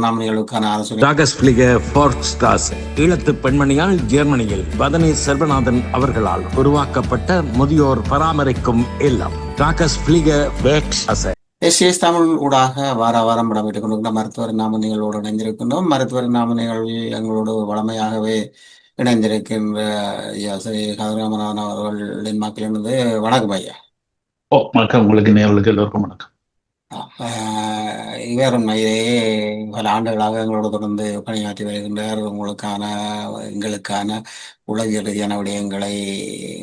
நாம் நிகழ்வுக்கான ஆலோசனை. ஈழத்து பெண்மணியால் ஜெர்மனியில் வதனி செல்வநாதன் அவர்களால் உருவாக்கப்பட்ட முதியோர் பராமரிக்கும் இல்லம். எஸ்எஸ் தமிழ் ஊடாக வார வாரம் இடம்பெற்றுக் கொண்டிருக்கின்ற மருத்துவர் நாம நிகழ்வோடு இணைந்திருக்கின்றோம். மருத்துவர் நாம நிகழ்வில் எங்களோடு வளமையாகவே இணைந்திருக்கின்ற ஸ்ரீ கதிராமநாதன் அவர்களின் மக்களிலிருந்து வணக்கம் ஐயா. வணக்கம். உங்களுக்கு நேர்களுக்கு எல்லோருக்கும் வணக்கம். இவர் உண்மையிலேயே பல ஆண்டுகளாக எங்களோடு தொடர்ந்து பணியாற்றி வருகின்றார். எங்களுக்கான உலகியல் ரீதியான விடயங்களை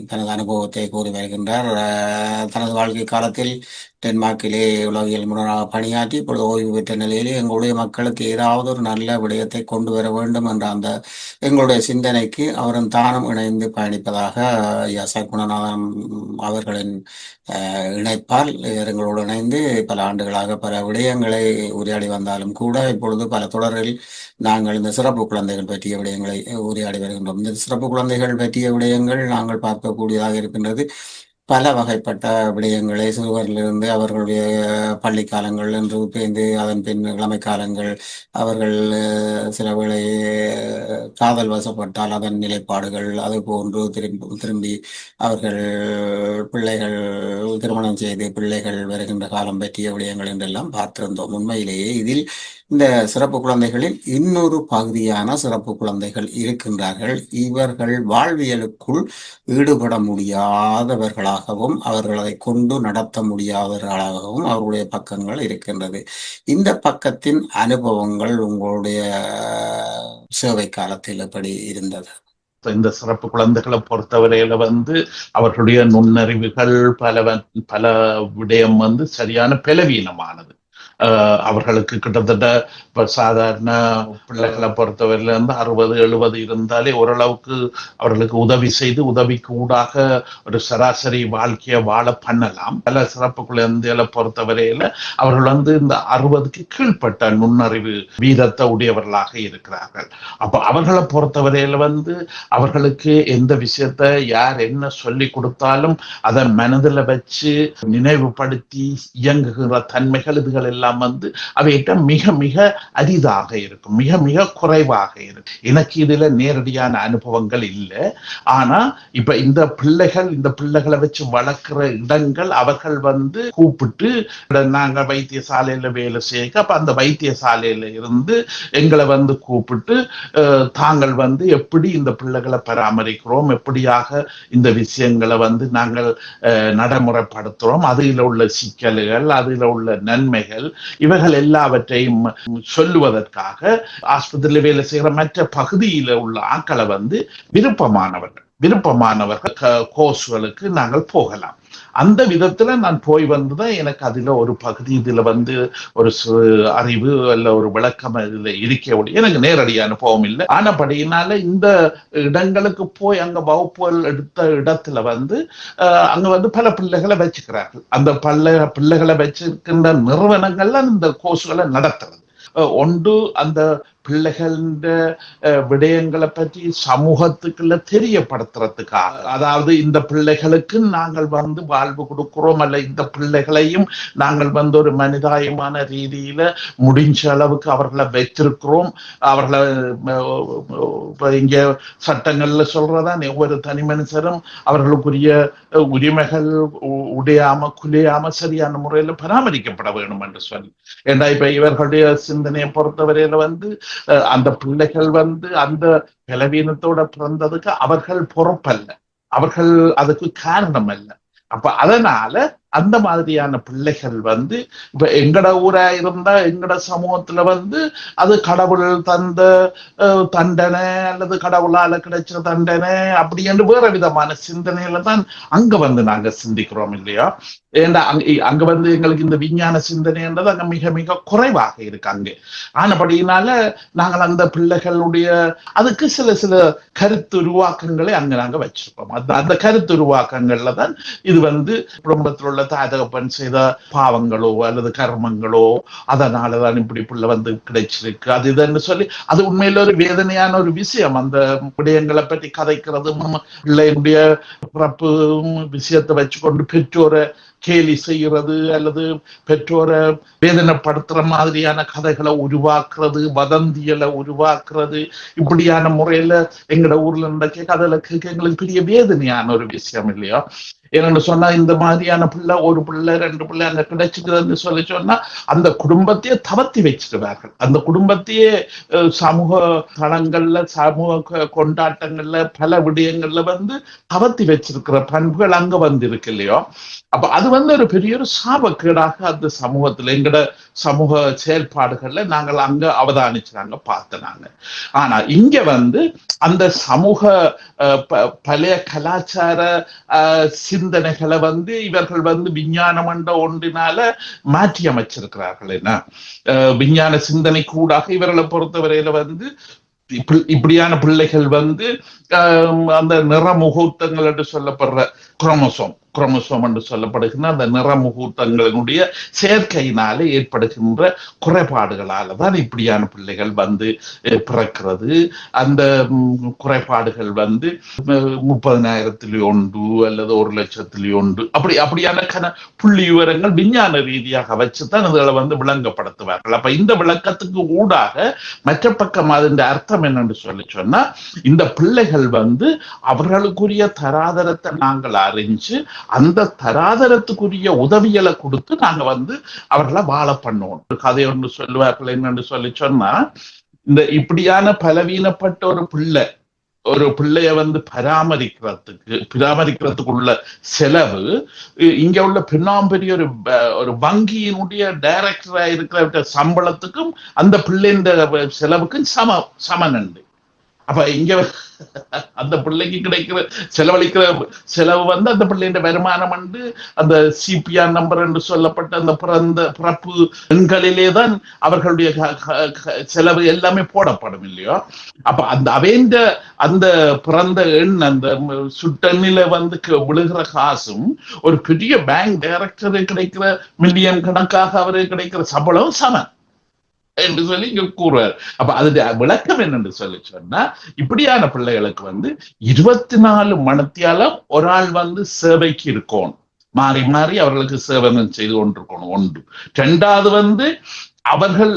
தனது அனுபவத்தை கூறி வருகின்றார். தனது வாழ்க்கை காலத்தில் டென்மார்க்கிலே உலகியல் முன்னராக பணியாற்றி இப்பொழுது ஓய்வு பெற்ற நிலையிலே எங்களுடைய மக்களுக்கு ஏதாவது ஒரு நல்ல விடயத்தை கொண்டு வர வேண்டும் என்ற அந்த எங்களுடைய சிந்தனைக்கு அவரும் தானும் இணைந்து பயணிப்பதாக குணநாதன் அவர்களின் இணைப்பால் எங்களோடு இணைந்து பல ஆண்டுகளாக பல விடயங்களை உரையாடி வந்தாலும் கூட இப்பொழுது பல தொடரில் நாங்கள் இந்த சிறப்பு குழந்தைகள் பற்றிய விடயங்களை உரையாடி வருகின்றோம். இந்த சிறப்பு குழந்தைகள் பற்றிய விடயங்கள் நாங்கள் பார்க்கக்கூடியதாக இருக்கின்றது. பல வகைப்பட்ட விடயங்களை சிறுவரிலிருந்து அவர்களுடைய பள்ளி காலங்கள் என்று பேர்ந்து அதன் பின் இளமை காலங்கள், அவர்கள் சில வேளை காதல் வசப்பட்டால் அதன் நிலைப்பாடுகள், அது போன்று திரும்பி அவர்கள் பிள்ளைகள் திருமணம் செய்து பிள்ளைகள் வருகின்ற காலம் பற்றிய விடயங்கள் என்றெல்லாம் பார்த்திருந்தோம். உண்மையிலேயே இதில் இந்த சிறப்பு குழந்தைகளில் இன்னொரு பகுதியான சிறப்பு குழந்தைகள் இருக்கின்றார்கள். இவர்கள் வாழ்வியலுக்குள் ஈடுபட முடியாதவர்களாகவும் அவர்களை கொண்டு நடத்த முடியாதவர்களாகவும் அவருடைய பக்கங்கள் இருக்கின்றது. இந்த பக்கத்தின் அனுபவங்கள் உங்களுடைய சேவை காலத்தில் எப்படி இருந்தது? இந்த சிறப்பு குழந்தைகளை பொறுத்தவரையில அவர்களுடைய நுண்ணறிவுகள் பல விடயம் சரியான பலவீனமானது. அவர்களுக்கு கிட்டத்தட்ட இப்ப சாதாரண பிள்ளைகளை பொறுத்தவரையில 60-70 இருந்தாலே ஓரளவுக்கு அவர்களுக்கு உதவி செய்து உதவிக்கு ஊடாக ஒரு சராசரி வாழ்க்கையை வாழ பண்ணலாம். பல சிறப்பு குழந்தைகளை பொறுத்தவரையில அவர்கள் இந்த 60க்கு கீழ்ப்பட்ட நுண்ணறிவு வீதத்தை உடையவர்களாக இருக்கிறார்கள். அப்ப அவர்களை பொறுத்தவரையில அவர்களுக்கு எந்த விஷயத்த யார் என்ன சொல்லி கொடுத்தாலும் அதை மனதில் வச்சு நினைவுபடுத்தி இயங்குகிற தன்மைகள் இதுகள் எல்லாம் அவைகிட்ட மிக மிக அரிதாக இருக்கும், மிக மிக குறைவாக இருக்கும். எனக்கு இதுல நேரடியான அனுபவங்கள் இல்லை. ஆனா இப்ப இந்த பிள்ளைகளை வச்சு வளர்க்கிற இடங்கள் அவர்கள் கூப்பிட்டு நாங்க வைத்தியசாலையில வேலை செய்ய, அப்ப அந்த வைத்தியசாலையில இருந்து எங்களை கூப்பிட்டு தாங்கள் எப்படி இந்த பிள்ளைகளை பராமரிக்கிறோம், எப்படியாக இந்த விஷயங்களை நாங்கள் நடைமுறைப்படுத்துறோம், அதில் உள்ள சிக்கல்கள், அதில் உள்ள நன்மைகள், இவைகள் எல்லாவற்றையும் சொல்லுவதற்காக ஆஸ்பத்திரியில் வேலை செய்கிற மற்ற பகுதியில உள்ள ஆட்களை விருப்பமானவர்கள் கோர்ஸ்களுக்கு நாங்கள் போகலாம். அந்த விதத்துல நான் போய் வந்துதான் எனக்கு அதுல ஒரு பகுதி இதுல ஒரு அறிவு அல்ல ஒரு விளக்கம் இதுல இருக்க எனக்கு நேரடி அனுபவம் இல்லை. ஆனபடியினால இந்த இடங்களுக்கு போய் அங்க வகுப்புகள் எடுத்த இடத்துல அங்க பல பிள்ளைகளை வச்சுக்கிறார்கள். அந்த பிள்ளைகளை வச்சிருக்கின்ற நிறுவனங்கள்ல இந்த கோர்ஸ்களை நடத்துறது ஒன்று அந்த பிள்ளைகள விடயங்களை பற்றி சமூகத்துக்குள்ள தெரியப்படுத்துறதுக்காக, அதாவது இந்த பிள்ளைகளுக்கு நாங்கள் வாழ்வு கொடுக்கிறோம், அல்ல இந்த பிள்ளைகளையும் நாங்கள் ஒரு மனிதாயமான ரீதியில முடிஞ்ச அளவுக்கு அவர்களை வைத்திருக்கிறோம். அவர்களை இங்க சட்டங்கள்ல சொல்றதான் ஒவ்வொரு தனி மனுஷரும் அவர்களுக்குரிய உரிமைகள் உடையாம குலையாம சரியான முறையில பராமரிக்கப்பட வேண்டும் என்று சொல்லி. ஏண்டா இப்ப இவர்களுடைய சிந்தனையை பொறுத்தவரையில அந்த பிள்ளைகள் அந்த பலவீனத்தோட பிறந்ததுக்கு அவர்கள் பொறுப்பல்ல, அவர்கள் அதுக்கு காரணம் அல்ல. அப்ப அதனால அந்த மாதிரியான பிள்ளைகள் இப்ப எங்கட ஊரா இருந்தா எங்கட சமூகத்துல அது கடவுள் தந்த தண்டனை அல்லது கடவுளால கிடைச்ச தண்டனை அப்படி என்று வேற விதமான சிந்தனையில தான் அங்க நாங்க சிந்திக்கிறோம் இல்லையா? ஏண்டா அங்க எங்களுக்கு இந்த விஞ்ஞான சிந்தனைன்றது அங்க மிக மிக குறைவாக இருக்கு அங்கே. ஆனபடியினால நாங்கள் அந்த பிள்ளைகளுடைய அதுக்கு சில கருத்துருவாக்கங்களை அங்க நாங்க வச்சிருக்கோம். அந்த கருத்துருவாக்கங்கள்ல தான் இது குடும்பத்தில் உள்ள தாதகப்பன் செய்த பாவங்களோ அல்லது கர்மங்களோ அதனாலதான் இப்படி பிள்ளை வந்து கிடைச்சிருக்கு அது இதுன்னு சொல்லி அது உண்மையில ஒரு வேதனையான ஒரு விஷயம். அந்த விடயங்களை பற்றி கதைக்கிறது பிள்ளையுடைய பிறப்பு விஷயத்தை வச்சுக்கொண்டு பெற்றோரை கேலி செய்யறது அல்லது பெற்றோரை வேதனைப்படுத்துற மாதிரியான கதைகளை உருவாக்குறது, வதந்திகளை உருவாக்குறது, இப்படியான முறையில எங்கட ஊர்ல நடக்க கதையில கேட்க எங்களுக்கு பெரிய வேதனையான ஒரு விஷயம் இல்லையா? என்னன்னு சொன்னா இந்த மாதிரியான பிள்ளை ஒரு பிள்ளை 2 பிள்ளை அங்க கிடைச்சிக்குதுன்னு சொல்லி சொன்னா அந்த குடும்பத்தையே தவத்தி வச்சிருவார்கள். அந்த குடும்பத்தையே சமூக தளங்கள்ல சமூக கொண்டாட்டங்கள்ல பல விடயங்கள்ல வந்து தவத்தி வச்சிருக்கிற பண்புகள் அங்க வந்து இருக்கு இல்லையோ? அப்ப அது வந்து ஒரு பெரிய ஒரு சாபக்கேடாக அந்த சமூகத்துல எங்கட சமூக செயல்பாடுகள்ல நாங்கள் அங்க அவதானிச்சாங்க பார்த்தனாங்க. ஆனா இங்க வந்து அந்த சமூக பழைய கலாச்சார சிந்தனைகளை வந்து இவர்கள் வந்து விஞ்ஞானம் என்ற ஒன்றினால மாற்றி அமைச்சிருக்கிறார்கள். என்ன விஞ்ஞான சிந்தனை கூடாக இவர்களை பொறுத்தவரையில வந்து இப்படியான பிள்ளைகள் வந்து அந்த நிற முகூர்த்தங்கள் என்று சொல்லப்படுற குரோமோசோம் என்று சொல்லப்படுகின்ற அந்த நிற முகூர்த்தங்களினுடைய சேர்க்கையினாலே ஏற்படுகின்ற குறைபாடுகளால தான் இப்படியான பிள்ளைகள் வந்து பிறக்கிறது. அந்த குறைபாடுகள் வந்து 30,000 அல்லது 1,00,000 அப்படியான புள்ளி விவரங்கள் விஞ்ஞான ரீதியாக வச்சுதான் இதுல வந்து விளங்கப்படுத்துவார்கள். அப்ப இந்த விளக்கத்துக்கு ஊடாக மற்ற பக்கம் அதன் அர்த்தம் என்னன்னு சொல்லி சொன்னா இந்த பிள்ளைகள் வந்து அவர்களுக்குரிய தராதரத்தை நாங்கள் அறிஞ்சு அந்த தராதரத்துக்குரிய உதவிகளை கொடுத்து நாங்க வந்து அவர்களை வாழ பண்ணுவோம். கதை ஒன்று சொல்லுவார்கள் என்னன்னு சொல்லி சொன்னா இந்த இப்படியான பலவீனப்பட்ட ஒரு பிள்ளைய வந்து பராமரிக்கிறதுக்குள்ள செலவு இங்க உள்ள பின்னாம்பெரிய ஒரு வங்கியினுடைய டைரக்டரா இருக்கிற சம்பளத்துக்கும் அந்த பிள்ளைன்ற செலவுக்கும் சமனண்டு. அப்ப இங்க அந்த பிள்ளைக்கு கிடைக்கிற செலவழிக்கிற செலவு வந்து அந்த பிள்ளைன்ற வருமானம் வந்து அந்த சிபிஆர் நம்பர் என்று சொல்லப்பட்ட அந்த பிறப்பு எண்களிலே தான் அவர்களுடைய செலவு எல்லாமே போடப்படும் இல்லையோ? அப்ப அந்த பிறந்த எண் அந்த சுட்டெண்ணில வந்து விழுகிற காசும் ஒரு பெரிய பேங்க் டைரக்டரு கிடைக்கிற மில்லியன் கணக்காக அவருக்கு கிடைக்கிற சம்பளம் சமம் என்று சொல்லி இங்க கூறுவார். அப்ப அதனுடைய விளக்கம் என்னன்னு சொல்லி சொன்னா இப்படியான பிள்ளைகளுக்கு வந்து 24 மணித்தியாலம் ஒரு ஆள் வந்து சேவைக்கு இருக்கணும், மாறி மாறி அவர்களுக்கு சேவனம் செய்து கொண்டிருக்கணும். ஒன்று. 2வது வந்து அவர்கள்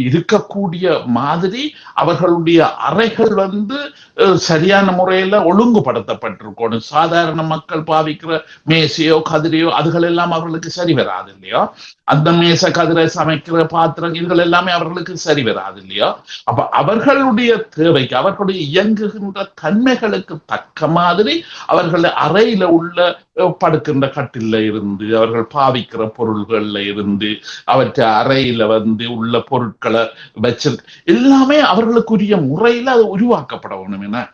இருக்கக்கூடிய மாதிரி அவர்களுடைய அறைகள் வந்து சரியான முறையில ஒழுங்குபடுத்தப்பட்டிருக்கணும். சாதாரண மக்கள் பாவிக்கிற மேசையோ கதிரையோ அதுகள் எல்லாம் அவர்களுக்கு சரி வராது இல்லையோ? அந்த மேசை கதிரை சமைக்கிற பாத்திரம் இதுகள் எல்லாமே அவர்களுக்கு சரி வராது இல்லையோ? அப்ப அவர்களுடைய தேவைக்கு அவர்களுடைய இயங்குகின்ற தன்மைகளுக்கு தக்க மாதிரி அவர்கள் அறையில உள்ள படுக்கின்ற கட்டில இருந்து அவர்கள் பாவிக்கிற பொருள்கள்ல இருந்து அவற்றை அறையில வந்து உள்ள பொருட்களை வச்சு எல்லாமே அவர்களுக்குரிய முறையில அது உருவாக்கப்பட வேணும். என்ன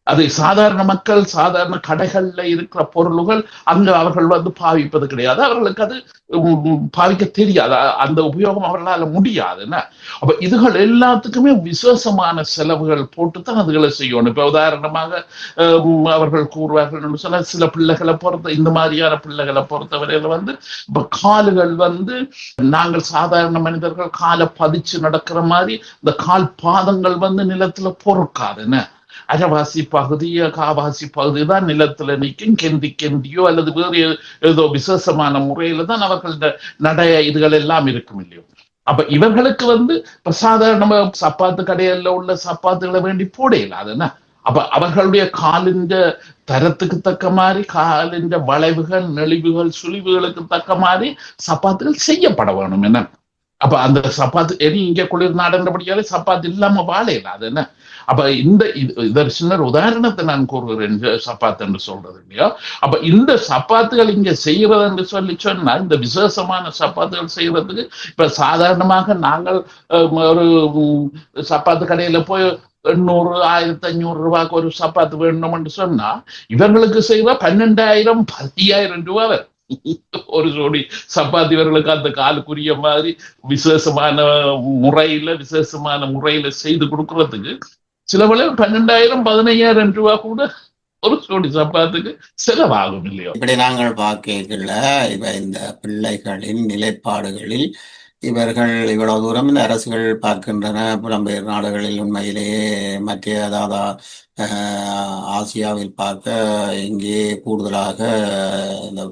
அது சாதாரண மக்கள் சாதாரண கடைகள்ல இருக்கிற பொருள்கள் அங்க அவர்கள் வந்து பாவிப்பது கிடையாது. அவர்களுக்கு அது பாவிக்க தெரியாது, அந்த உபயோகம் அவர்களால முடியாது. என்ன அப்ப இதுகள் எல்லாத்துக்குமே விசேஷமான செலவுகள் போட்டுத்தான் அதுகளை செய்யணும். இப்ப உதாரணமாக அவர்கள் கூறுவார்கள் சொல்ல சில பிள்ளைகளை இந்த மாதிரியான பிள்ளைகளை பொறுத்தவரையில வந்து இப்ப கால்கள் வந்து நாங்கள் சாதாரண மனிதர்கள் காலை பதிச்சு நடக்கிற மாதிரி இந்த கால் பாதங்கள் வந்து நிலத்துல பொறுக்காது. என்ன அரைவாசி பகுதியோ காவாசி பகுதி தான் நிலத்துல நிற்கும். கெந்தியோ அல்லது வேறு ஏதோ விசேஷமான முறையில தான் அவர்கள நடைய இதுகள் எல்லாம் இருக்கும் இல்லையோ? அப்ப இவர்களுக்கு வந்து இப்ப சாதாரண சப்பாத்து கடையில உள்ள சப்பாத்துகளை வேண்டி போடையில அதுன்னா அப்ப அவர்களுடைய காலின் தரத்துக்கு தக்க மாதிரி காலின் வளைவுகள் நெளிவுகள் சுழிவுகளுக்கு தக்க மாதிரி சப்பாத்துகள் செய்யப்பட வேணும். என்ன அப்ப அந்த சப்பாத்து இங்க குளிர் நாடுன்றபடியாலே சப்பாத்து இல்லாம வாழையில அது என்ன. அப்ப இதற்கு சின்ன உதாரணத்தை நான் கூறுகிறேன் சப்பாத்து என்று சொல்றது இல்லையா? அப்ப இந்த சப்பாத்துகள் இங்க செய்யறது என்று சொல்லி சொன்னா இந்த விசேஷமான சப்பாத்துகள் செய்யறதுக்கு இப்ப சாதாரணமாக நாங்கள் ஒரு சப்பாத்து கடையில போய் 800 1500 ரூபாய்க்கு ஒரு சப்பாத்து வேணும் என்று சொன்னா இவர்களுக்கு செய்யற 12,000 15,000 ரூபாய் ஒரு ஜோடி சப்பாத்தி இவர்களுக்கு அந்த காலுக்குரிய மாதிரி விசேஷமான முறையில செய்து கொடுக்கறதுக்கு சில வேளை 12,000 15,000 ரூபாய் கூட ஒரு ஜோடி சப்பாத்துக்கு செலவாகும் இல்லையோ. இப்படி நாங்கள் பார்க்கல இவ இந்த பிள்ளைகளின் நிலைப்பாடுகளில் இவர்கள் இவ்வளவு தூரம் இந்த அரசுகள் பார்க்கின்றன. புலம்பெயர் நாடுகளில் உண்மையிலேயே மற்ற அதாவது ஆசியாவில் பார்க்க இங்கே கூடுதலாக இந்த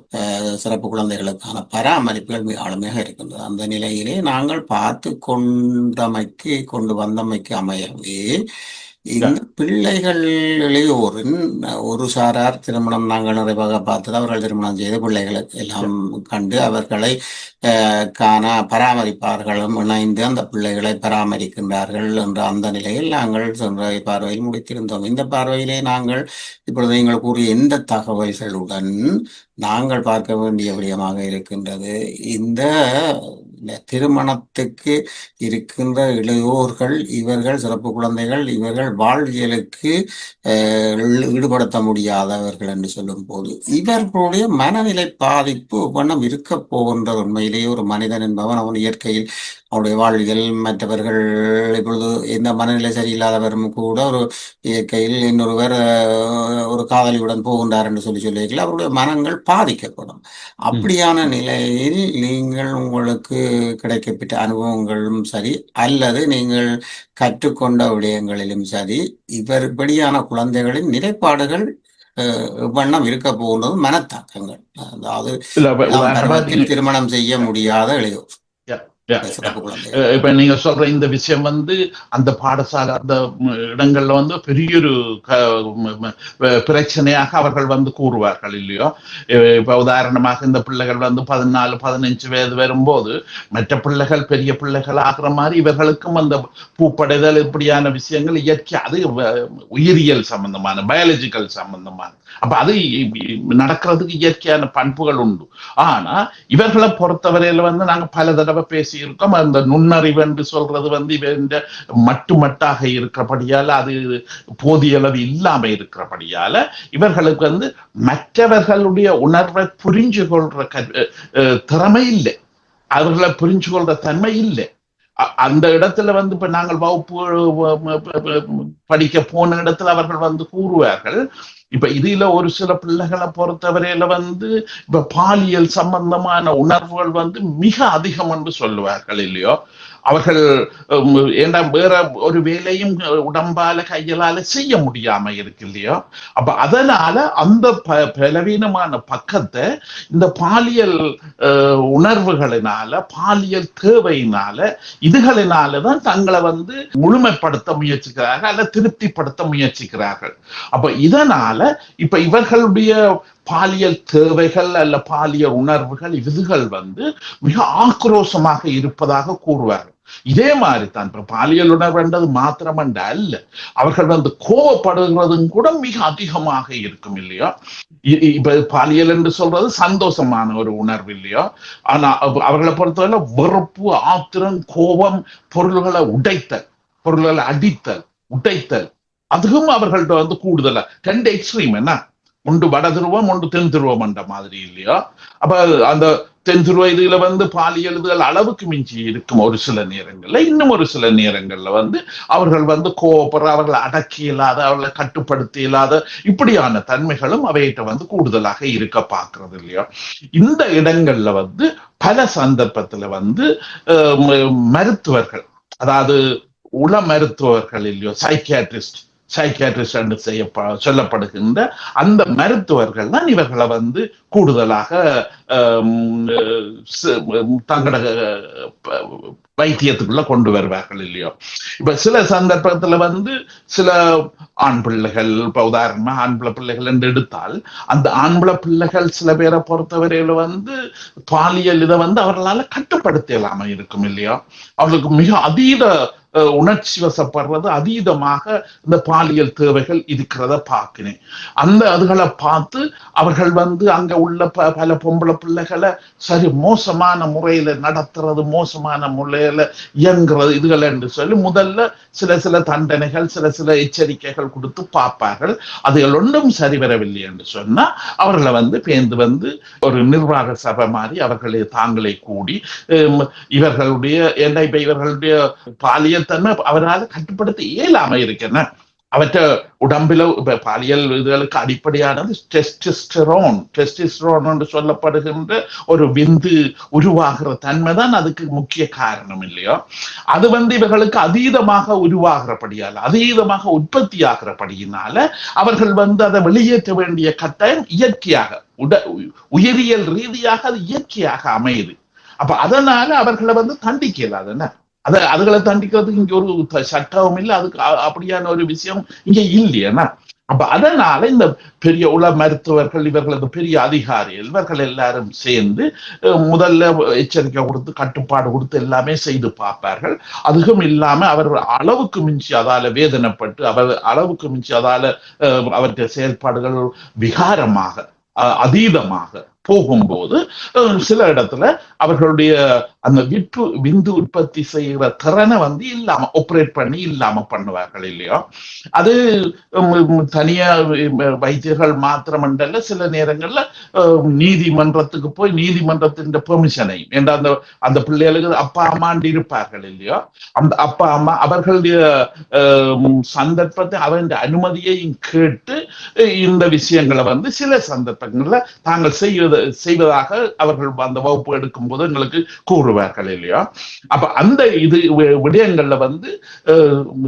சிறப்பு குழந்தைகளுக்கான பராமரிப்புகள் மிக ஆளுமையாக இருக்கின்றது. அந்த நிலையிலே நாங்கள் பார்த்து கொண்டு வந்தமைக்கு அமையவே இந்த பிள்ளைகளிலே ஒரு சாரார் திருமணம் நாங்கள் நிறைவாக பார்த்தது. அவர்கள் திருமணம் செய்து பிள்ளைகளுக்கு எல்லாம் கண்டு அவர்களை பராமரிப்பார்களும் இணைந்து அந்த பிள்ளைகளை பராமரிக்கின்றார்கள் என்ற அந்த நிலையில் நாங்கள் சென்ற பார்வையில் முடித்திருந்தோம். இந்த பார்வையிலே நாங்கள் இப்பொழுது நீங்கள் கூறிய எந்த தகவல்களுடன் நாங்கள் பார்க்க வேண்டிய விடயமாக இருக்கின்றது. இந்த திருமணத்துக்கு இருக்கின்ற இளையோர்கள், இவர்கள் சிறப்பு குழந்தைகள், இவர்கள் வாழ்வியலுக்கு ஈடுபடுத்த முடியாதவர்கள் என்று சொல்லும் போது இவர்களுடைய மனநிலை பாதிப்பு வண்ணம் இருக்க போகின்ற உண்மையிலேயே ஒரு மனிதன் என்பவன் அவன் இயற்கையில் அவருடைய வாழ்வியல் மற்றவர்கள் இப்பொழுது எந்த மனநிலை சரியில்லாதவரும் கூட ஒரு இயற்கையில் இன்னொருவர் ஒரு காதலியுடன் போகின்றார் என்று சொல்லியிருக்கல அவருடைய மனங்கள் பாதிக்கப்படும். அப்படியான நிலையில் நீங்கள் உங்களுக்கு கிடைக்கப்பட்ட அனுபவங்களும் சரி அல்லது நீங்கள் கற்றுக்கொண்ட விடயங்களிலும் சரி இப்படியான குழந்தைகளின் நிலைப்பாடுகள் வண்ணம் இருக்க போகின்றது மனத்தாக்கங்கள். அதாவது திருமணம் செய்ய முடியாத இளையோர் இப்ப நீங்க சொல்ற இந்த விஷயம் அந்த பாடசாலை அந்த இடங்கள்ல பெரிய ஒரு பிரச்சனையாக அவர்கள் கூறுவார்கள் இல்லையோ. இப்ப உதாரணமாக இந்த பிள்ளைகள் 14-15 வயது வரும்போது மற்ற பிள்ளைகள் பெரிய பிள்ளைகள் ஆகிற மாதிரி இவர்களுக்கும் அந்த பூப்படைதல் இப்படியான விஷயங்கள் இயற்கை, அது உயிரியல் சம்பந்தமான பயாலஜிக்கல் சம்பந்தமான, அப்ப அது நடக்கிறதுக்கு இயற்கையான பண்புகள் உண்டு. ஆனா இவர்களை பொறுத்தவரையில நாங்க பல தடவை பேசி இருக்கோம். அந்த நுண்ணறிவு என்று சொல்றது இவங்க மட்டுமட்டாக இருக்கிறபடியால, அது போதிய அளவு இல்லாம இருக்கிறபடியால இவர்களுக்கு மற்றவர்களுடைய உணர்வை புரிஞ்சு கொள்ற திறமை இல்லை, அவர்களை புரிஞ்சு கொள்ற தன்மை இல்லை. அந்த இடத்துல இப்ப நாங்கள் வகுப்பு படிக்க போன இடத்துல அவர்கள் கூறுவார்கள். இப்ப இதுல ஒரு சில பிள்ளைகளை பொறுத்தவரையில இப்ப பாலியல் சம்பந்தமான உணர்வுகள் மிக அதிகம் என்று சொல்லுவார்கள் இல்லையோ. அவர்கள் வேற ஒரு வேலையும் உடம்பால கையலால செய்ய முடியாம இருக்கு இல்லையோ. அப்ப அதனால அந்த பலவீனமான பக்கத்தை இந்த பாலியல் உணர்வுகளினால, பாலியல் தேவையினால, இதுகளினாலதான் தங்களை முழுமைப்படுத்த முயற்சிக்கிறார்கள் அல்ல திருப்திப்படுத்த முயற்சிக்கிறார்கள். அப்ப இதனால இப்ப இவர்களுடைய பாலியல் தேவைகள் அல்ல பாலியல் உணர்வுகள் இதுகள் மிக ஆக்ரோஷமாக இருப்பதாக கூறுவார்கள். இதே மாதிரி தான் இப்ப பாலியல் உணர்வுன்றது மாத்திரமன்ற அல்ல, அவர்கள் கோவப்படுகிறதும் கூட மிக அதிகமாக இருக்கும் இல்லையா. இப்ப பாலியல் என்று சொல்றது சந்தோஷமான ஒரு உணர்வு இல்லையா. ஆனா அவர்களை பொறுத்தவரை வெறுப்பு, ஆத்திரம், கோபம், பொருள்களை உடைத்தல், பொருள்களை அடித்தல், உடைத்தல், அதுவும் அவர்கள்ட்ட கூடுதலா ரெண்டு எக்ஸ்ட்ரீம் என்ன, ஒன்று வட துருவம் ஒன்று தென் துருவம் என்ற மாதிரி இல்லையா. அப்ப அந்த தென் துருவ இதுல பாலியல் இதுகள் அளவுக்கு மிஞ்சி இருக்கும் ஒரு சில நேரங்கள்ல. இன்னும் ஒரு சில நேரங்கள்ல அவர்கள் கோபப்படுற, அவர்களை அடக்கி இல்லாத, அவர்களை கட்டுப்படுத்தி இல்லாத இப்படியான தன்மைகளும் அவையிட்ட கூடுதலாக இருக்க பார்க்கறது இல்லையா. இந்த இடங்கள்ல பல சந்தர்ப்பத்துல மருத்துவர்கள், அதாவது உள மருத்துவர்கள் இல்லையோ, சைக்கியாட்ரிஸ்ட் என்று சொல்லப்படுகின்ற அந்த மருத்துவர்கள் தான் இவர்களை கூடுதலாக தங்களோட வைத்தியத்துக்குள்ள கொண்டு வருவார்கள் இல்லையோ. இப்ப சில சந்தர்ப்பத்துல சில ஆண் பிள்ளைகள், இப்ப உதாரணமா ஆண்பிள்ளை பிள்ளைகள் என்று எடுத்தால், அந்த ஆண்பிள்ளை பிள்ளைகள் சில பேரை பொறுத்தவரையில பாலியல் இதை அவர்களால கட்டுப்படுத்த இல்லாம இருக்கும் இல்லையா. அவர்களுக்கு மிக அதீத உணர்ச்சி வசப்படுறது, அதீதமாக இந்த பாலியல் தேவைகள் இருக்கிறத பார்க்கிறேன். அந்த அதுகளை பார்த்து அவர்கள் அங்க உள்ள பல பொம்பளை பிள்ளைகளை சரி மோசமான முறையில நடத்துறது, மோசமான முறையில இயங்குறது இதுகள் என்று சொல்லி முதல்ல சில தண்டனைகள், சில எச்சரிக்கைகள் கொடுத்து பார்ப்பார்கள். அதுகள் ஒன்றும் சரி வரவில்லை என்று சொன்னா அவர்களை பேர்ந்து ஒரு நிர்வாக சபை மாதிரி அவர்களை தாங்களே கூடி இவர்களுடைய பாலியல் தன்மை அவரால் கட்டுப்படுத்த இயலாம இருக்கேன். அவற்ற உடம்பில பாலியல் இதுகளுக்கு அடிப்படையானது டெஸ்டிஸ்டரோன் என்று சொல்லப்படுகின்ற ஒரு விந்து உருவாகிற தன்மை தான் அதுக்கு முக்கிய காரணம் இல்லையோ. அது இவர்களுக்கு அதீதமாக உருவாகிறபடியால், அதீதமாக உற்பத்தி ஆகிறபடியினால அவர்கள் அதை வெளியேற்ற வேண்டிய கட்டாயம் இயற்கையாக உயிரியல் ரீதியாக அது இயற்கையாக அமையுது. அப்ப அதனால அவர்களை தண்டிக்கலாதுன்னா அதுகளை தண்டிக்கிறதுக்கு இங்க ஒரு சட்டமும் இல்லை, அதுக்கு அப்படியான ஒரு விஷயம் இங்க இல்லையா. அப்ப அதனால இந்த பெரிய உள மருத்துவர்கள், இவர்களது பெரிய அதிகாரிகள், இவர்கள் எல்லாரும் சேர்ந்து முதல்ல எச்சரிக்கை கொடுத்து கட்டுப்பாடு கொடுத்து எல்லாமே செய்து பார்ப்பார்கள். அதுவும் இல்லாம அவர் அளவுக்கு மிஞ்சி அதால வேதனைப்பட்டு அளவுக்கு மிஞ்சி அதால அவருடைய செயல்பாடுகள் விகாரமாக அதீதமாக போகும்போது சில இடத்துல அவர்களுடைய அந்த விந்து உற்பத்தி செய்கிற திறனை இல்லாம ஆப்ரேட் பண்ணி இல்லாம பண்ணுவார்கள் இல்லையோ. அது தனியா வைத்தியர்கள் மாத்திரமண்டல்ல, சில நேரங்கள்ல நீதிமன்றத்துக்கு போய் நீதிமன்றத்தின் பெர்மிஷனை அந்த பிள்ளைகளுக்கு அப்பா அம்மாண்டு இருப்பார்கள் இல்லையோ, அந்த அப்பா அம்மா அவர்களுடைய சந்தர்ப்பத்தை அவன் அனுமதியையும் கேட்டு இந்த விஷயங்களை சில சந்தர்ப்பங்கள்ல தாங்கள் செய்வதாக அவர்கள் அந்த வகுப்பு எடுக்கும் போது எங்களுக்கு கூறுவார்கள் இல்லையா. அப்ப அந்த விடயங்கள்ல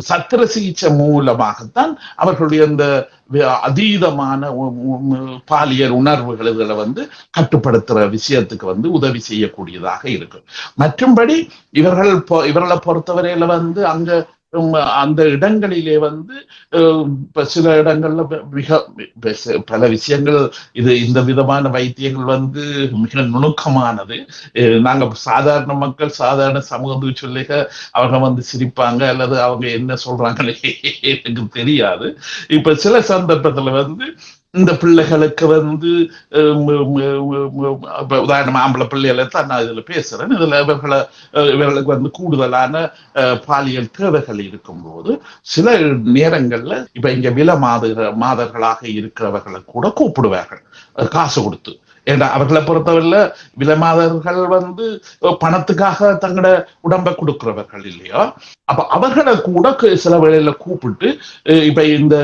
சத்திர சிகிச்சை மூலமாகத்தான் அவர்களுடைய அந்த அதீதமான பாலியல் உணர்வுகள் இதுல கட்டுப்படுத்துற விஷயத்துக்கு உதவி செய்யக்கூடியதாக இருக்கு. மற்றும்படி இவர்களை பொறுத்தவரையில அங்க அந்த இடங்களிலே சில இடங்கள்ல மிக பல விஷயங்கள் இந்த விதமான வைத்தியங்கள் மிக நுணுக்கமானது. நாங்க சாதாரண மக்கள், சாதாரண சமூகத்துக்கு சொல்லிக்க அவங்க சிரிப்பாங்க அல்லது அவங்க என்ன சொல்றாங்களே எனக்கு தெரியாது. இப்ப சில சந்தர்ப்பத்துல இந்த பிள்ளைகளுக்கு உதாரணமா ஆம்பளை பிள்ளைகளை தான் நான் இதுல பேசுறேன். இதுல இவர்களுக்கு கூடுதலான பாலியல் தேவைகள் இருக்கும்போது சில நேரங்கள்ல இப்ப இங்க மாதர்களாக இருக்கிறவர்களை கூட கூப்பிடுவார்கள் காசு கொடுத்து. ஏன்னா அவர்களை பொறுத்தவரையில விலைமாதர்கள் பணத்துக்காக தங்களோட உடம்பை கொடுக்கிறவர்கள் இல்லையோ. அப்ப அவர்களை கூட சில வேளையில கூப்பிட்டு இப்ப இந்த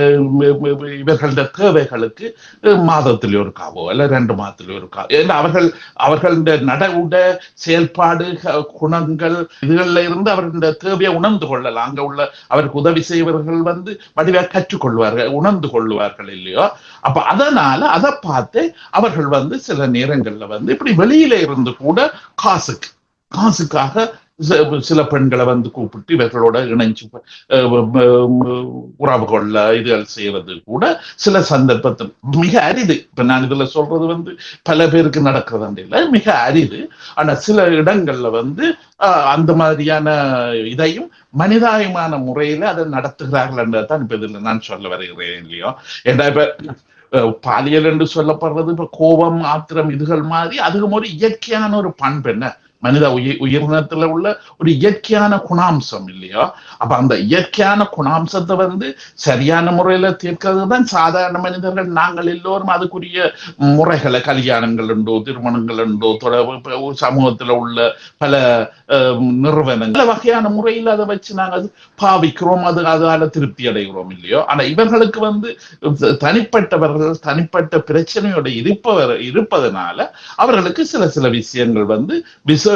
இவர்கள தேவைகளுக்கு மாதத்திலே ஒரு காவோ அல்ல 2 மாதத்திலே ஒரு காவோ, ஏன்னா அவர்களுடைய நடவுட செயல்பாடு குணங்கள் இதுகள்ல இருந்து அவர்களுடைய தேவையை உணர்ந்து கொள்ளலாம். அங்க உள்ள அவருக்கு உதவி செய்வர்கள் வடிவா கற்றுக்கொள்வார்கள், உணர்ந்து கொள்வார்கள் இல்லையோ. அப்ப அதனால அதை பார்த்து அவர்கள் சில நேரங்கள்ல இப்படி வெளியில இருந்து கூட காசுக்காக சில பெண்களை கூப்பிட்டு இவர்களோட இணைஞ்சு உறவு கொள்ள இதுகள் செய்யறது கூட சில சந்தர்ப்பத்தில் மிக அரிது. இப்ப நான் இதுல சொல்றது பல பேருக்கு நடக்கிறது இல்லை, மிக அரிது. ஆனா சில இடங்கள்ல அந்த மாதிரியான இதையும் மனிதாயமான முறையில அதை நடத்துகிறார்கள் என்றதான் இப்ப இதுல நான் சொல்ல வருகிறேன் இல்லையோ. ஏன்னா இப்ப பாலியல் என்று சொல்லப்படுறது இப்ப கோபம், ஆத்திரம் இதுகள் மாதிரி அதுவும் ஒரு இயற்கையான ஒரு பண்பு, என்ன மனித உயிரினத்துல உள்ள ஒரு இயற்கையான குணாம்சம் இல்லையா. அப்ப அந்த இயற்கையான குணாம்சத்தை சரியான முறையில தீர்க்கிறது தான் சாதாரண மனிதர்கள் நாங்கள் எல்லோரும் அதுக்குரிய முறைகளை, கல்யாணங்கள் உண்டோ, திருமணங்கள் உண்டோ, சமூகத்துல உள்ள பல நிறுவனங்கள் வகையான முறையில் அதை வச்சு நாங்கள் பாவிக்கிறோம், அதால திருப்தி அடைகிறோம் இல்லையோ. ஆனா இவர்களுக்கு தனிப்பட்டவர்கள் தனிப்பட்ட பிரச்சனையோட இருப்பதனால அவர்களுக்கு சில விஷயங்கள் விசேஷமாக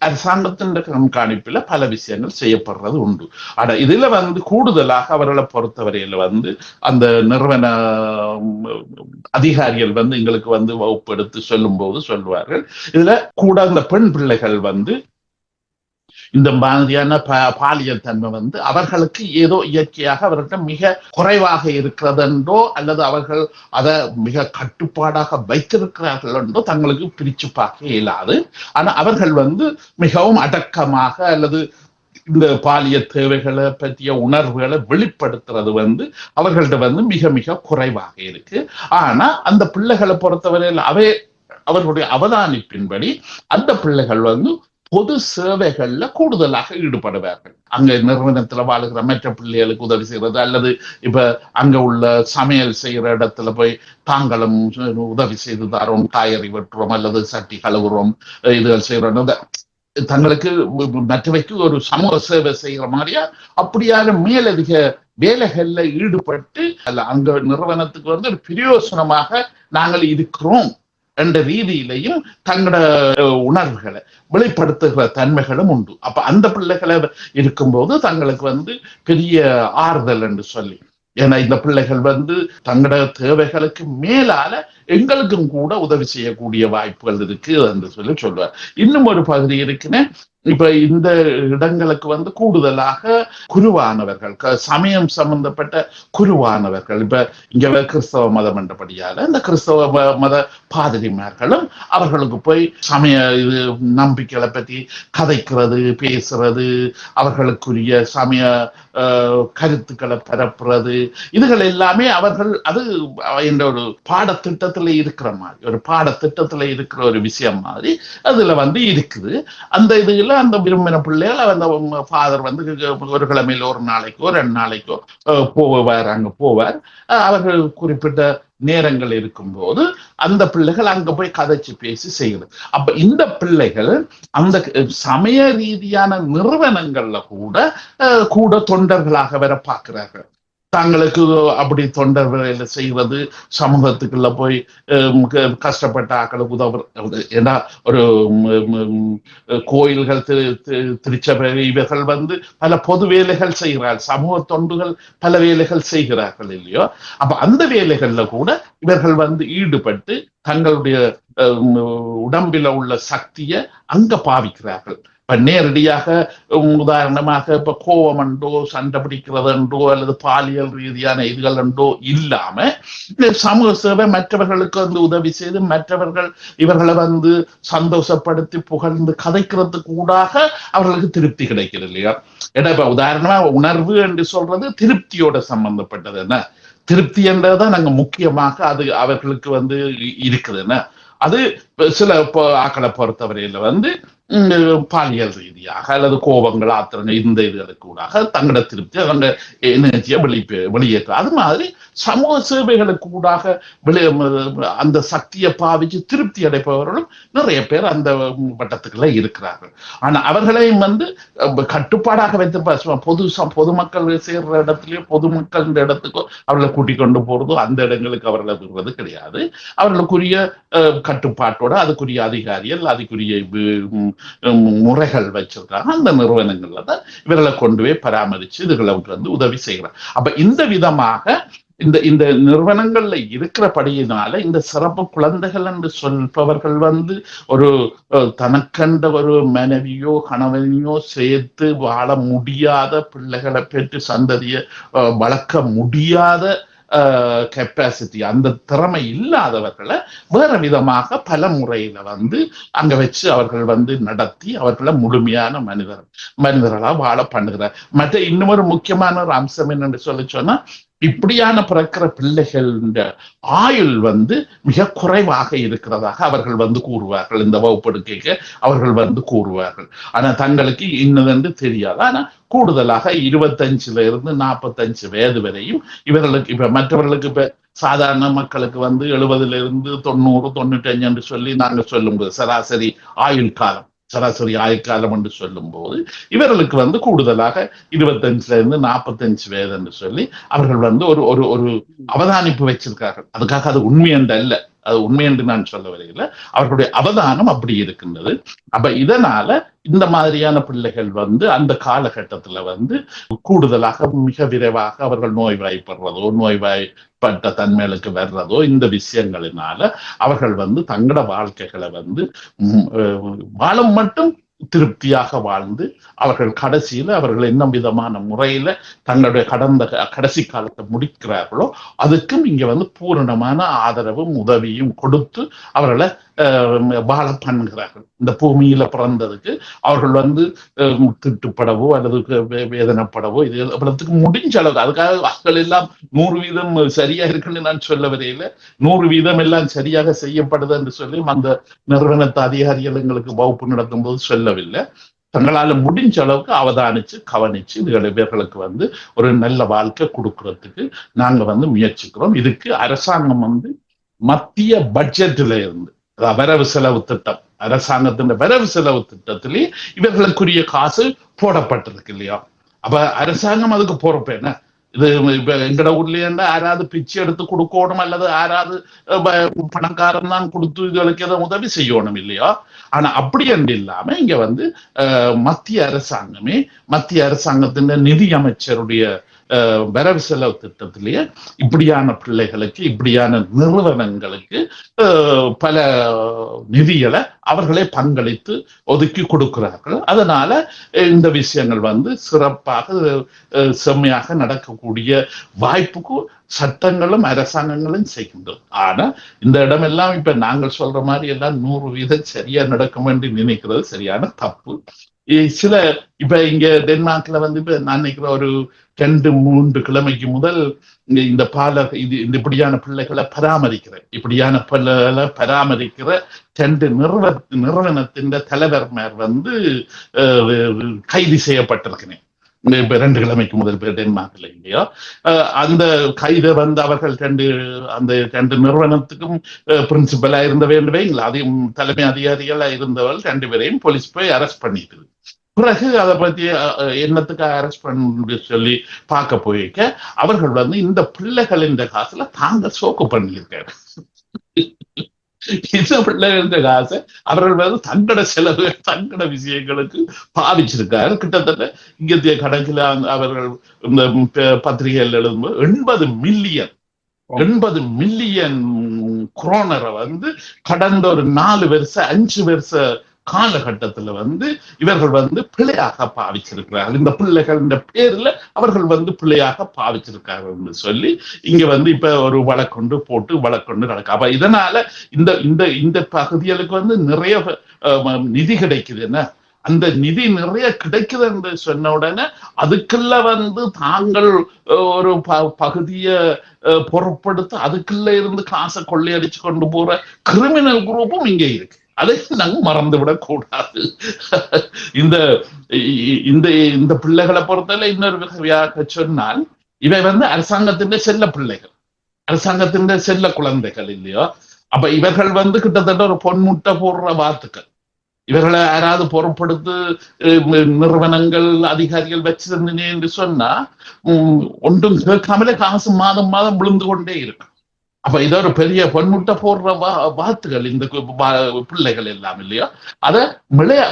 அரசாங்கத்தின் கண்காணிப்பில் பல விஷயங்கள் செய்யப்படுறது உண்டு. ஆனா இதுல கூடுதலாக அவர்களை பொறுத்தவரையில அந்த நிறுவன அதிகாரிகள் எங்களுக்கு வகுப்பு எடுத்து சொல்லும் போது சொல்லுவார்கள், இதுல கூட அந்த பெண் பிள்ளைகள் இந்த மாதிரியான பாலியல் தன்மை அவர்களுக்கு ஏதோ இயற்கையாக அவர்கிட்ட மிக குறைவாக இருக்கிறதென்றோ அல்லது அவர்கள் அதை மிக கட்டுப்பாடாக வைத்திருக்கிறார்கள் என்றோ தங்களுக்கு பிரிச்சு பார்க்க இயலாது. ஆனா அவர்கள் மிகவும் அடக்கமாக அல்லது இந்த பாலியல் தேவைகளை பற்றிய உணர்வுகளை வெளிப்படுத்துறது அவர்கள்ட்ட மிக மிக குறைவாக இருக்கு. ஆனா அந்த பிள்ளைகளை பொறுத்தவரையில் அவர்களுடைய அவதானிப்பின்படி அந்த பிள்ளைகள் பொது சேவைகள்ல கூடுதலாக ஈடுபடுவார்கள். அங்க நிறுவனத்துல வாழுகிற மற்ற பிள்ளைகளுக்கு உதவி செய்யறது அல்லது இப்ப அங்க உள்ள சமையல் செய்யற இடத்துல போய் தாங்களும் உதவி செய்து தரோம், காய்கறி வெட்டுறோம் அல்லது சட்டி கழுவுறோம், இதுகள் செய்யறோம். தங்களுக்கு மற்றவைக்கு ஒரு சமூக சேவை செய்யற மாதிரியா அப்படியான மேலதிக வேலைகள்ல ஈடுபட்டு அல்ல அங்க நிறுவனத்துக்கு வந்து ஒரு பிரயோசனமாக நாங்கள் இருக்கிறோம் என்ற ரீதியிலையும் தங்களோட உணர்வுகளை வெளிப்படுத்துகிற தன்மைகளும் உண்டு. அப்ப அந்த பிள்ளைகளை இருக்கும்போது தங்களுக்கு வந்து பெரிய ஆறுதல் என்று சொல்லி, ஏன்னா இந்த பிள்ளைகள் வந்து தங்களோட தேவைகளுக்கு மேலால எங்களுக்கும் கூட உதவி செய்யக்கூடிய வாய்ப்புகள் இருக்கு என்று சொல்லி சொல்லுவார். இன்னும் ஒரு பகுதி இருக்குன்னு, இப்ப இந்த இடங்களுக்கு வந்து கூடுதலாக குருவானவர்கள், சமயம் சம்பந்தப்பட்ட குருவானவர்கள், இப்ப இங்க கிறிஸ்தவ மதம் என்றபடியால இந்த கிறிஸ்தவ மத பாதிரிமார்களும் அவர்களுக்கு போய் சமய இது நம்பிக்கைகளை பற்றி கதைக்கிறது, பேசுறது, அவர்களுக்குரிய சமய கருத்துக்களை பரப்புறது, இதுகள் எல்லாமே அவர்கள் அது என்ற ஒரு பாடத்திட்டத்துல இருக்கிற மாதிரி, ஒரு பாடத்திட்டத்துல இருக்கிற ஒரு விஷயம் மாதிரி அதுல வந்து இருக்குது. அந்த இதுல அந்த விரும்பின பிள்ளைகள் அந்த ஃபாதர் வந்து ஒரு கிழமையில ஒரு நாளைக்கோ 2 நாளைக்கோ போவார், அங்க போவார். அவர்கள் குறிப்பிட்ட நேரங்கள் இருக்கும்போது அந்த பிள்ளைகள் அங்க போய் கதைச்சு பேசி செய்கிறது. அப்ப இந்த பிள்ளைகள் அந்த சமய ரீதியான நிறுவனங்கள்ல கூட தொண்டர்களாக வர பார்க்கிறார்கள். தங்களுக்கு அப்படி தொண்டர் வேலை செய்வது, சமூகத்துக்குள்ள போய் கஷ்டப்பட்ட ஆக்களுக்கு உதவுறது. ஏன்னா ஒரு கோயில்கள், திருச்சபை இவர்கள் வந்து பல பொது வேலைகள் செய்கிறார்கள், சமூக தொண்டுகள் பல வேலைகள் செய்கிறார்கள் இல்லையோ. அப்ப அந்த வேலைகள்ல கூட இவர்கள் வந்து ஈடுபட்டு தங்களுடைய உடம்பில உள்ள சக்தியை அங்க பாவிக்கிறார்கள். இப்ப நேரடியாக உதாரணமாக இப்ப கோபம் என்றோ, சண்டை பிடிக்கிறது என்றோ, அல்லது பாலியல் ரீதியான இதுகள் என்றோ இல்லாம சமூக சேவை, மற்றவர்களுக்கு வந்து உதவி செய்து மற்றவர்கள் இவர்களை வந்து சந்தோஷப்படுத்தி புகழ்ந்து கதைக்கிறதுக்கு கூடாக அவர்களுக்கு திருப்தி கிடைக்கிறது இல்லையா. ஏன்னா இப்ப உதாரணமா உணர்வு என்று சொல்றது திருப்தியோட சம்பந்தப்பட்டது. என்ன திருப்தி என்றதான் நாங்க முக்கியமாக அது அவர்களுக்கு வந்து இருக்குதுன்னா, அது சில ஆக்களை பொறுத்தவரையில வந்து பாலியல் ரீதியாக அல்லது கோபங்கள், ஆத்திரங்கள், இந்த இதுகளுக்கு கூடாக தங்களோட திருப்தி, அவங்க எனர்ஜியை வெளியேற்ற, அது மாதிரி சமூக சேவைகளுக்கு கூடாக அந்த சக்தியை பாவிச்சு திருப்தி அடைப்பவர்களும் நிறைய பேர் அந்த வட்டத்துக்குள்ள இருக்கிறார்கள். ஆனா அவர்களையும் வந்து கட்டுப்பாடாக வைத்து பொதுமக்கள் சேர்ற இடத்துலயோ பொதுமக்கள் இடத்துக்கோ அவர்களை கூட்டிக் கொண்டு போறதோ அந்த இடங்களுக்கு அவர்களை விடுறது கிடையாது. அவர்களுக்குரிய கட்டுப்பாட்டோட அதுக்குரிய அதிகாரிகள், அதுக்குரிய முறைகள் வச்சிருக்காங்க. அந்த நிறுவனங்கள்ல தான் இவர்களை கொண்டு போய் பராமரிச்சு இதுகளுக்கு வந்து உதவி செய்கிறார். அப்ப இந்த விதமாக இந்த நிறுவனங்கள்ல இருக்கிறபடியினால இந்த சிறப்பு குழந்தைகள் என்று சொல்பவர்கள் வந்து ஒரு தனக்கண்ட ஒரு மனைவியோ கணவனையோ சேர்த்து வாழ முடியாத, பிள்ளைகளை பெற்று சந்ததியை வளர்க்க முடியாத கெப்பாசிட்டி, அந்த திறமை இல்லாதவர்களை வேற விதமாக பல முறையில வந்து அங்க வச்சு அவர்கள் வந்து நடத்தி அவர்களை முழுமையான மனிதர்களா வாழ பண்ணுகிறார். மற்ற இன்னொரு முக்கியமான ஒரு அம்சம் என்னன்னு சொன்னா, இப்படியான பிறக்கிற பிள்ளைகள் ஆயுள் வந்து மிக குறைவாக இருக்கிறதாக அவர்கள் வந்து கூறுவார்கள். இந்த வகுப்படுக்கைக்கு அவர்கள் வந்து கூறுவார்கள். ஆனா தங்களுக்கு இன்னதென்று தெரியாது. ஆனா கூடுதலாக 25 இருந்து 45 வயது வரையும் இவர்களுக்கு, இப்ப மற்றவர்களுக்கு இப்ப சாதாரண மக்களுக்கு வந்து 70 இருந்து 90, 95 என்று சொல்லி நாங்க சொல்லும்போது சராசரி ஆயுள் காலம் என்று சொல்லும் போது இவர்களுக்கு வந்து கூடுதலாக 25 இருந்து 45 வயது என்று சொல்லி அவர்கள் வந்து ஒரு அவதானிப்பு வச்சிருக்கார்கள். அதுக்காக அது உண்மை என்று அல்ல, அது உண்மை என்று நான் சொல்ல வரையில அவர்களுடைய அவதானம் அப்படி இருக்கின்றது. அப்ப இதனால இந்த மாதிரியான பிள்ளைகள் வந்து அந்த காலகட்டத்துல வந்து கூடுதலாக மிக விரைவாக அவர்கள் நோய்வாய்ப்படுறதோ, நோய்வாய்ப்பட்ட தன்மைகளுக்கு வர்றதோ, இந்த விஷயங்களினால அவர்கள் வந்து தங்களோட வாழ்க்கைகளை வந்து வாழும் மட்டும் திருப்தியாக வாழ்ந்து அவர்கள் கடைசியில அவர்கள் என்ன விதமான முறையில தங்களுடைய கடைசி காலத்தை முடிக்கிறார்களோ அதுக்கும் இங்க வந்து பூரணமான ஆதரவும் உதவியும் கொடுத்து அவர்களை வாழ பண்ணுகிறார்கள். இந்த பூமியில பிறந்ததுக்கு அவர்கள் வந்து திட்டுப்படவோ அல்லது வேதனைப்படவோ இது அவ்வளவுக்கு முடிஞ்ச அளவு, அதுக்காக மக்கள் எல்லாம் 100% சரியா இருக்குன்னு நான் சொல்ல வரையில 100% எல்லாம் சரியாக செய்யப்படுது என்று சொல்லி அந்த நிறுவனத்து அதிகாரிகள் எங்களுக்கு வகுப்பு நடத்தும் போது சொல்லவில்லை. தங்களால முடிஞ்ச அளவுக்கு அவதானிச்சு கவனிச்சு இவர்களுக்கு வந்து ஒரு நல்ல வாழ்க்கை கொடுக்கறதுக்கு நாங்க வந்து முயற்சிக்கிறோம். இதுக்கு அரசாங்கம் வந்து மத்திய பட்ஜெட்ல இருந்து வரவு செலவு திட்டம் அரசாங்கத்தின் வரவு செலவு திட்டத்திலே இவர்களுக்குரிய காசு போடப்பட்டிருக்கு இல்லையா? அப்ப அரசாங்கம் அதுக்கு பொறுப்பு என்ன? இது இப்ப எங்கட ஊர்லயே யாராவது பிச்சை எடுத்து கொடுக்கணும் அல்லது யாராவது பணக்காரன் தான் கொடுத்து இதுகளுக்கு ஏதோ உதவி செய்யணும் இல்லையா? ஆனா அப்படி என்று இல்லாம இங்க வந்து மத்திய அரசாங்கத்தின் நிதி அமைச்சருடைய வரவு செலவு திட்டத்திலேயே இப்படியான பிள்ளைகளுக்கு இப்படியான நிறுவனங்களுக்கு பல நிதிகளை அவர்களே பங்களித்து ஒதுக்கி கொடுக்கிறார்கள். அதனால இந்த விஷயங்கள் வந்து சிறப்பாக செம்மையாக நடக்கக்கூடிய வாய்ப்புக்கு சட்டங்களும் அரசாங்கங்களும் செய்கின்றோம். ஆனா இந்த இடமெல்லாம் இப்ப நாங்கள் சொல்ற மாதிரி எல்லாம் 100% சரியா நடக்கும் என்று நினைக்கிறது சரியான தப்பு. சில இப்ப இங்க டென்மார்க்ல வந்து இப்ப நான் நினைக்கிற ஒரு 2-3 கிழமைக்கு முதல் இந்த இந்த இப்படியான பிள்ளைகளை பராமரிக்கிற 2 நிறுவனத்தின் தலைவர்மார் வந்து கைது செய்யப்பட்டிருக்கிறேன். இப்ப 2 கிழமைக்கு முதல் பேர் டென்மார்க்ல இல்லையா? அந்த கைதை வந்து அவர்கள் அந்த 2 நிறுவனத்துக்கும் பிரின்சிபலா இருந்த வேண்டுமே, அதையும் தலைமை அதிகாரிகளா இருந்தவர்கள் 2 பேரையும் போலீஸ் போய் அரெஸ்ட் பண்ணிட்டு பிறகு அதை பத்தி என்னத்துக்கு அரெஸ்ட் பண்ணி சொல்லி பார்க்க போயிருக்க அவர்கள் வந்து இந்த பிள்ளைகளின் காசுல தாங்க சோக்கு பண்ணியிருக்காரு. இந்த பிள்ளைகளின் காசை அவர்கள் வந்து தங்கட செலவு தங்கட விஷயங்களுக்கு பாவிச்சிருக்காரு. கிட்டத்தட்ட இங்கத்திய கணக்கில் அவர்கள் இந்த பத்திரிகைகள் எழுதும்போது 80 மில்லியன் குரோனரை வந்து கடந்த ஒரு 4 வருஷம் 5 வருஷ காலகட்டத்துல வந்து இவர்கள் வந்து பிழையாக பாவிச்சிருக்கிறார்கள். இந்த பிள்ளைகள் பேர்ல அவர்கள் வந்து பிழையாக பாவிச்சிருக்கார்கள் சொல்லி இங்க வந்து இப்ப ஒரு வழக்கொண்டு நடக்கும். அப்ப இதனால இந்த பகுதிகளுக்கு வந்து நிறைய நிதி கிடைக்குது. என்ன அந்த நிதி நிறைய கிடைக்குது என்று சொன்ன உடனே அதுக்குள்ள வந்து தாங்கள் ஒரு பகுதியை பொருட்படுத்த அதுக்குள்ள இருந்து காசை கொள்ளையடிச்சு கொண்டு போற கிரிமினல் குரூப்பும் இங்கே இருக்கு. அதை நாங்க மறந்துவிடக் கூடாது. இந்த பிள்ளைகளை பொறுத்தவரை இன்னொரு வகையாக சொன்னால் இவை வந்து அரசாங்கத்தின் செல்ல பிள்ளைகள், அரசாங்கத்தின் செல்ல குழந்தைகள் இல்லையோ? அப்ப இவர்கள் வந்து கிட்டத்தட்ட ஒரு பொன்முட்டை போடுற வாத்துக்கள். இவர்களை யாராவது பொறுப்படுத்து நிறுவனங்கள் அதிகாரிகள் வச்சிருந்தீங்க என்று சொன்னா ஒன்றும் கேட்காமலே காசு மாதம் விழுந்து கொண்டே இருக்கு. அப்ப இத ஒரு பெரிய பொன்முட்டை போடுற வாத்துகள் இந்த பிள்ளைகள் எல்லாம் இல்லையா? அதை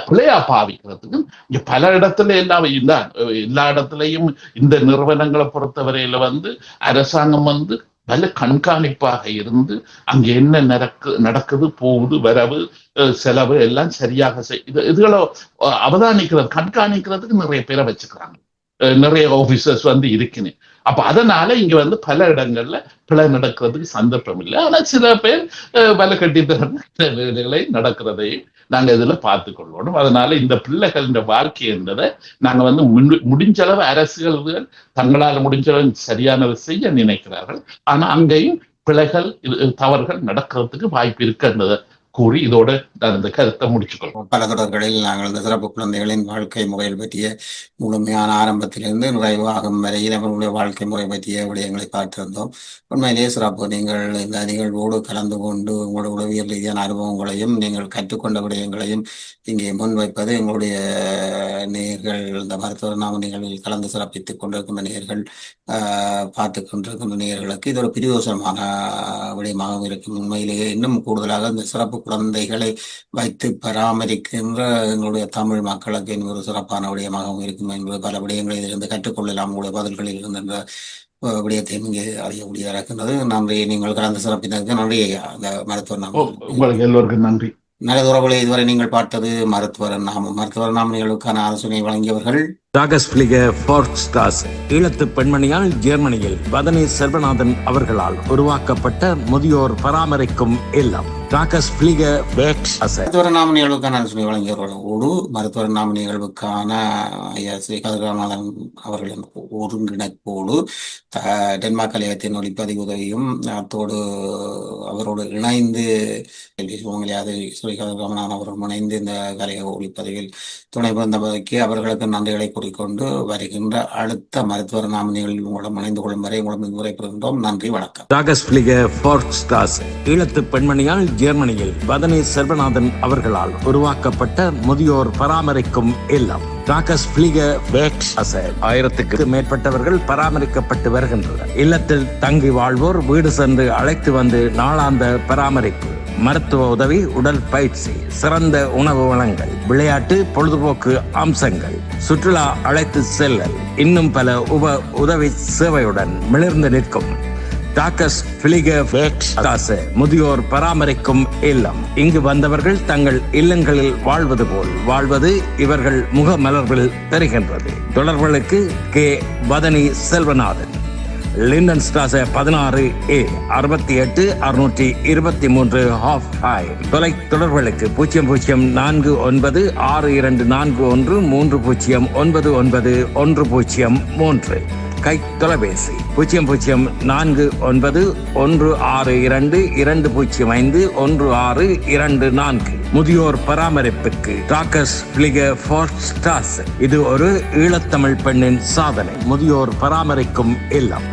பிள்ளையா பாவிக்கிறதுக்கு இங்க பல இடத்துல எல்லா இடத்துலையும் இந்த நிறுவனங்களை பொறுத்தவரையில வந்து அரசாங்கம் வந்து நல்ல கண்காணிப்பாக இருந்து அங்க என்ன நடக்குது போகுது வரவு செலவு எல்லாம் சரியாக இதுகளை கண்காணிக்கிறதுக்கு நிறைய பேரை வச்சுக்கிறாங்க, நிறைய ஆபீசர்ஸ் வந்து இருக்குன்னு. அப்ப அதனால இங்க வந்து பல இடங்கள்ல பிழை நடக்கிறதுக்கு சந்தர்ப்பம் இல்லை. ஆனா சில பேர் பல கட்டித்தர வேலைகளை நடக்கிறதையும் நாங்க இதுல பார்த்து கொள்ளணும். அதனால இந்த பிள்ளைகளின் வாழ்க்கை என்பதை நாங்க வந்து முடிஞ்சளவு அரசுகள் தங்களால் முடிஞ்சளவு சரியானதை செய்ய நினைக்கிறார்கள். ஆனா அங்கேயும் பிழைகள் தவறுகள் நடக்கிறதுக்கு வாய்ப்பு இருக்கின்றதை கூறி இதோட நான் இந்த கருத்தை முடிச்சுக்கொள்வோம். பல தொடர்களில் நாங்கள் இந்த சிறப்பு குழந்தைகளின் வாழ்க்கை முறைகள் பற்றிய முழுமையான ஆரம்பத்திலிருந்து நிறைவாகும் வரையில் அவர்களுடைய வாழ்க்கை முறை பற்றிய விடயங்களை பார்த்திருந்தோம். உண்மையிலேயே சிறப்பு. நீங்கள் இந்த நிகழ்வோடு கலந்து கொண்டு உங்களுடைய உளவியல் ரீதியான அனுபவங்களையும் நீங்கள் கற்றுக்கொண்ட விடயங்களையும் இங்கே முன்வைப்பது எங்களுடைய நேயர்கள், இந்த மருத்துவ நாம நிகழ்வில் கலந்து சிறப்பித்துக் கொண்டிருக்கின்ற நேயர்கள், பார்த்து கொண்டிருக்கின்ற நேயர்களுக்கு இது ஒரு பிரயோசனமான விடயமாகவும் இருக்கும். உண்மையிலேயே இன்னும் கூடுதலாக இந்த சிறப்பு குழந்தைகளை வைத்து பராமரிக்கின்ற எங்களுடைய தமிழ் மக்களுக்கு ஒரு சிறப்பான விடயமாகவும் இருக்கும் என்பது பல விடயங்களை இதிலிருந்து கற்றுக்கொள்ளலாம். உங்களுடைய பதில்களில் இருக்கின்ற விடயத்தை இங்கே அறியக்கூடியதாக இருக்கின்றது. நன்றி. நீங்கள் கலந்து சிறப்பித்ததற்கு நன்றி. அந்த மருத்துவர் நாமம் உங்களுக்கு எல்லோருக்கும் நன்றி. நல்ல உறவுகளை இதுவரை நீங்கள் பார்த்தது மருத்துவர் நாம நிகழ்வுக்கான ஆலோசனை வழங்கியவர்கள் ஈழத்து பெண்மணியால் ஜெர்மனியில் பதனி செல்வநாதன் அவர்களால் உருவாக்கப்பட்ட முதியோர் பராமரிக்கும் இல்லம் மருத்துவ நாம நிகழ்வுக்கான ஆலோசனை வழங்கியவர்களோடு மருத்துவ நாம நிகழ்வுக்கான ஸ்ரீ கதிர்காமநாதன் அவர்களின் ஒருங்கிணைப்போடு டென்மார்க் கலையத்தின் ஒளிப்பதிவு உதவியும் அத்தோடு அவரோடு இணைந்து ஸ்ரீ கதிர்காமநாதன் அவர்கள் இணைந்து இந்த கலைய ஒளிப்பதிவில் துணை புரிந்தமைக்கு அவர்களுக்கு நன்றிகளை கூறிக்கொண்டு வருகின்ற அடுத்த மருத்துவர் நாமினிகளில் உங்களிடம் இணைந்து கொள்ளும் வரை உங்களிடம் இதுவரை பெறுகின்றோம். நன்றி, வணக்கம். ஈழத்து பெண்மணியால் ஜெர்மனியில் வதனி செல்வநாதன் அவர்களால் உருவாக்கப்பட்ட முதியோர் பராமரிக்கும் இல்லம். 1000க்கு மேற்பட்டவர்கள் பராமரிக்கப்பட்டு வருகின்றனர். இல்லத்தில் தங்கி வாழ்வோர் வீடு சென்று அழைத்து வந்து நாளாந்த பராமரிப்பு, மருத்துவ உதவி, உடல் பயிற்சி, சிறந்த உணவு வளங்கள், விளையாட்டு, பொழுதுபோக்கு அம்சங்கள், சுற்றுலா அழைத்து செல்லல், இன்னும் பல உதவி சேவையுடன் மிளிர்ந்து நிற்கும் முதியோர் பராமரிக்கும் இல்லம். இங்கு வந்தவர்கள் தங்கள் இல்லங்களில் வாழ்வது போல் வாழ்வது இவர்கள் முகமலர்வில் தெரிகின்றது. தொடர்புகளுக்கு கே. வதனி செல்வநாதன், லிண்டன் ஸ்ட்ராசே 16A 68 623 தொலை தொடர்புகளுக்கு 004941309913. கை தொலைபேசி 0041622051651624. முதியோர் பராமரிப்புக்கு இது ஒரு ஈழத்தமிழ் பெண்ணின் சாதனை. முதியோர் பராமரிக்கும் இல்லம்.